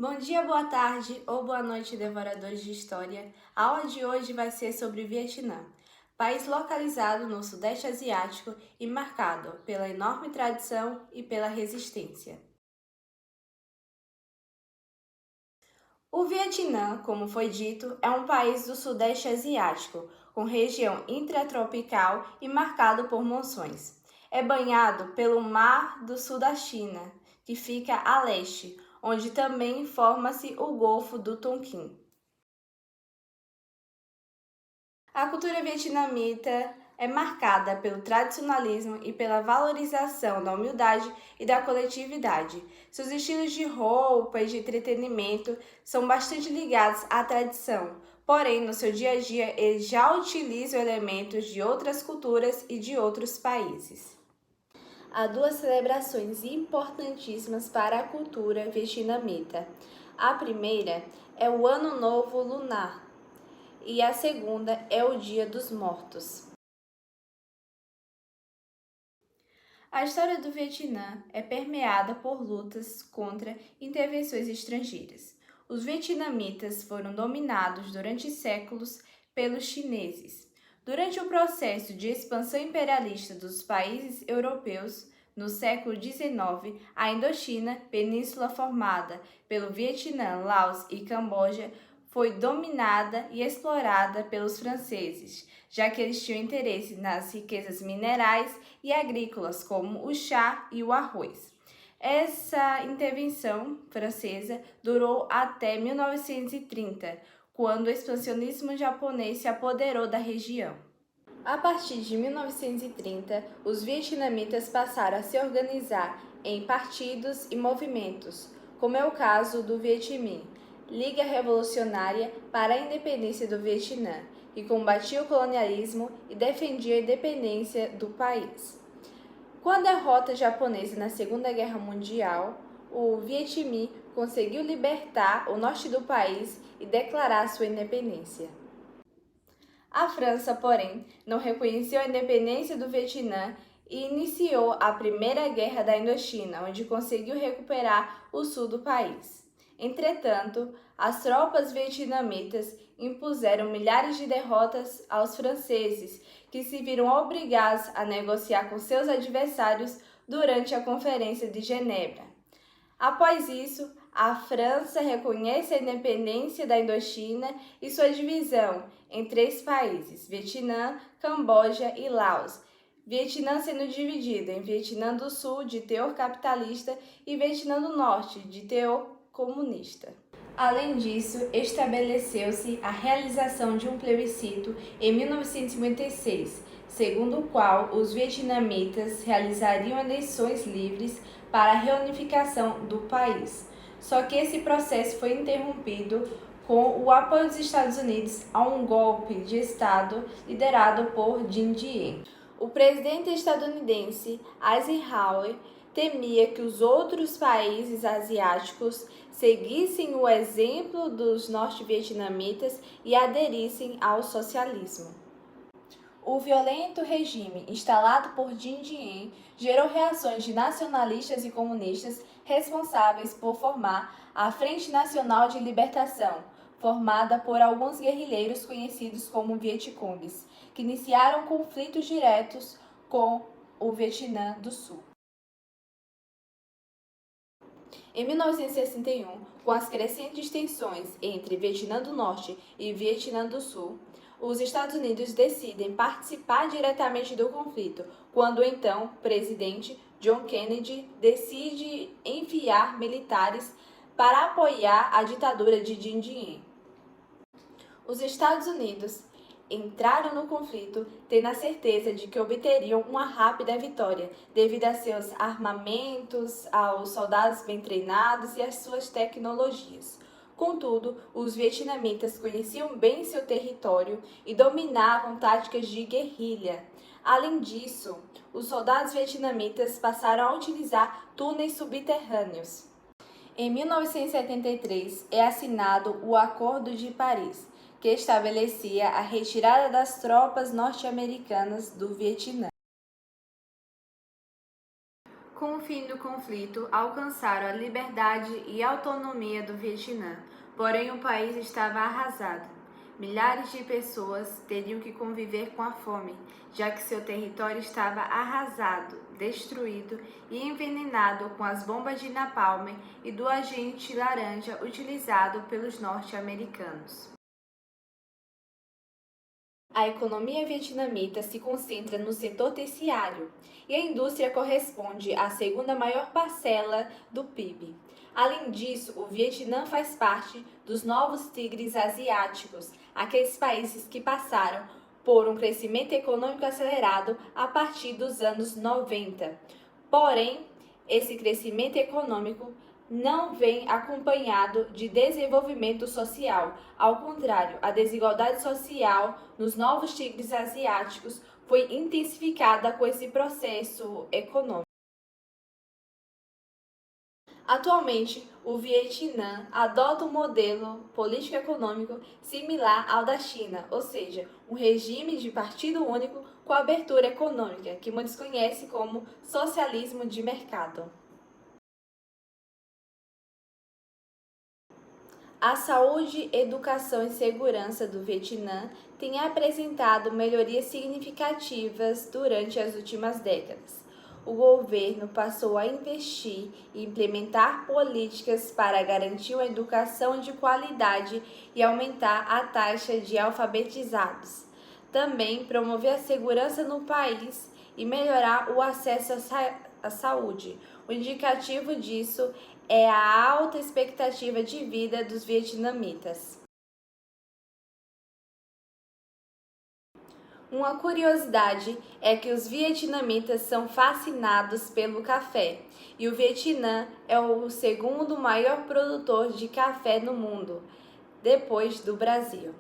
Bom dia, boa tarde ou boa noite, devoradores de história. A aula de hoje vai ser sobre o Vietnã, país localizado no Sudeste Asiático e marcado pela enorme tradição e pela resistência. O Vietnã, como foi dito, é um país do Sudeste Asiático, com região intratropical e marcado por monções. É banhado pelo Mar do Sul da China, que fica a leste, onde também forma-se o Golfo do Tonkin. A cultura vietnamita é marcada pelo tradicionalismo e pela valorização da humildade e da coletividade. Seus estilos de roupa e de entretenimento são bastante ligados à tradição, porém, no seu dia a dia, eles já utilizam elementos de outras culturas e de outros países. Há duas celebrações importantíssimas para a cultura vietnamita. A primeira é o Ano Novo Lunar, e a segunda é o Dia dos Mortos. A história do Vietnã é permeada por lutas contra intervenções estrangeiras. Os vietnamitas foram dominados durante séculos pelos chineses. Durante o processo de expansão imperialista dos países europeus, no século XIX, a Indochina, península formada pelo Vietnã, Laos e Camboja, foi dominada e explorada pelos franceses, já que eles tinham interesse nas riquezas minerais e agrícolas, como o chá e o arroz. Essa intervenção francesa durou até 1930, quando o expansionismo japonês se apoderou da região. A partir de 1930, os vietnamitas passaram a se organizar em partidos e movimentos, como é o caso do Viet Minh, Liga Revolucionária para a Independência do Vietnã, que combatia o colonialismo e defendia a independência do país. Com a derrota japonesa na Segunda Guerra Mundial, o Viet Minh conseguiu libertar o norte do país e declarar sua independência. A França, porém, não reconheceu a independência do Vietnã e iniciou a Primeira Guerra da Indochina, onde conseguiu recuperar o sul do país. Entretanto, as tropas vietnamitas impuseram milhares de derrotas aos franceses, que se viram obrigados a negociar com seus adversários durante a Conferência de Genebra. Após isso, a França reconhece a independência da Indochina e sua divisão em três países, Vietnã, Camboja e Laos. Vietnã sendo dividido em Vietnã do Sul, de teor capitalista, e Vietnã do Norte, de teor comunista. Além disso, estabeleceu-se a realização de um plebiscito em 1956, segundo o qual os vietnamitas realizariam eleições livres para a reunificação do país. Só que esse processo foi interrompido com o apoio dos Estados Unidos a um golpe de Estado liderado por Dinh Diem. O presidente estadunidense Eisenhower temia que os outros países asiáticos seguissem o exemplo dos norte-vietnamitas e aderissem ao socialismo. O violento regime instalado por Dinh Diem gerou reações de nacionalistas e comunistas responsáveis por formar a Frente Nacional de Libertação, formada por alguns guerrilheiros conhecidos como Vietcongues, que iniciaram conflitos diretos com o Vietnã do Sul. Em 1961, com as crescentes tensões entre Vietnã do Norte e Vietnã do Sul, os Estados Unidos decidem participar diretamente do conflito, quando o então presidente John Kennedy decide enviar militares para apoiar a ditadura de Dinh Diem. Os Estados Unidos entraram no conflito tendo a certeza de que obteriam uma rápida vitória, devido a seus armamentos, aos soldados bem treinados e às suas tecnologias. Contudo, os vietnamitas conheciam bem seu território e dominavam táticas de guerrilha. Além disso, os soldados vietnamitas passaram a utilizar túneis subterrâneos. Em 1973, é assinado o Acordo de Paris, que estabelecia a retirada das tropas norte-americanas do Vietnã. Com o fim do conflito, alcançaram a liberdade e autonomia do Vietnã, porém o país estava arrasado. Milhares de pessoas teriam que conviver com a fome, já que seu território estava arrasado, destruído e envenenado com as bombas de napalm e do agente laranja utilizado pelos norte-americanos. A economia vietnamita se concentra no setor terciário e a indústria corresponde à segunda maior parcela do PIB. Além disso, o Vietnã faz parte dos novos tigres asiáticos, aqueles países que passaram por um crescimento econômico acelerado a partir dos anos 90. Porém, esse crescimento econômico não vem acompanhado de desenvolvimento social. Ao contrário, a desigualdade social nos novos tigres asiáticos foi intensificada com esse processo econômico. Atualmente, o Vietnã adota um modelo político-econômico similar ao da China, ou seja, um regime de partido único com abertura econômica, que muitos conhecem como socialismo de mercado. A saúde, educação e segurança do Vietnã têm apresentado melhorias significativas durante as últimas décadas. O governo passou a investir e implementar políticas para garantir uma educação de qualidade e aumentar a taxa de alfabetizados. Também promover a segurança no país e melhorar o acesso à saúde. O indicativo disso é a alta expectativa de vida dos vietnamitas. Uma curiosidade é que os vietnamitas são fascinados pelo café e o Vietnã é o segundo maior produtor de café no mundo, depois do Brasil.